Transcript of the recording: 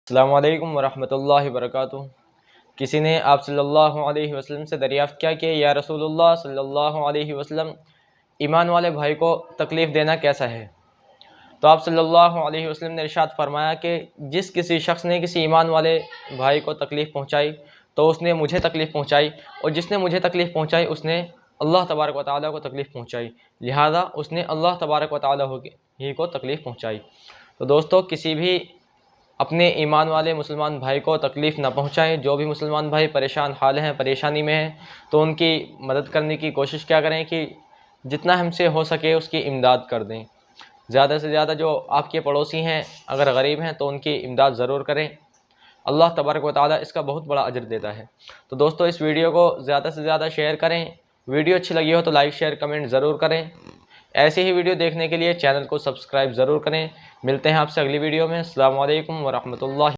अस्सलामु अलैकुम वरहमतुल्लाहि वबरकातुहू। किसी ने आप सल्लल्लाहु अलैहि वसल्लम से दरियाफ़्त किया कि या रसूलुल्लाह सल्लल्लाहु अलैहि वसल्लम, ईमान वाले भाई को तकलीफ़ देना कैसा है? तो आप सल्लल्लाहु अलैहि वसल्लम ने इरशाद फरमाया कि जिस किसी शख्स ने किसी ईमान वाले भाई को तकलीफ़ पहुँचाई तो उसने मुझे तकलीफ़ पहुँचाई, और जिसने मुझे तकलीफ़ पहुँचाई उसने अल्लाह तबारक व तआला को तकलीफ़ पहुँचाई, लिहाजा उसने अल्लाह तबारक व तआला ही को तकलीफ़ पहुँचाई। तो दोस्तों, किसी भी अपने ईमान वाले मुसलमान भाई को तकलीफ़ ना पहुँचाएँ। जो भी मुसलमान भाई परेशान हाल हैं, परेशानी में हैं, तो उनकी मदद करने की कोशिश क्या करें कि जितना हमसे हो सके उसकी इमदाद कर दें। ज़्यादा से ज़्यादा जो आपके पड़ोसी हैं अगर गरीब हैं तो उनकी इमदाद ज़रूर करें। अल्लाह तबारक व तआला इसका बहुत बड़ा अजर देता है। तो दोस्तों, इस वीडियो को ज़्यादा से ज़्यादा शेयर करें। वीडियो अच्छी लगी हो तो लाइक शेयर कमेंट ज़रूर करें। ऐसी ही वीडियो देखने के लिए चैनल को सब्सक्राइब ज़रूर करें। मिलते हैं आपसे अगली वीडियो में। अस्सलामु अलैकुम वरहमतुल्लाहि।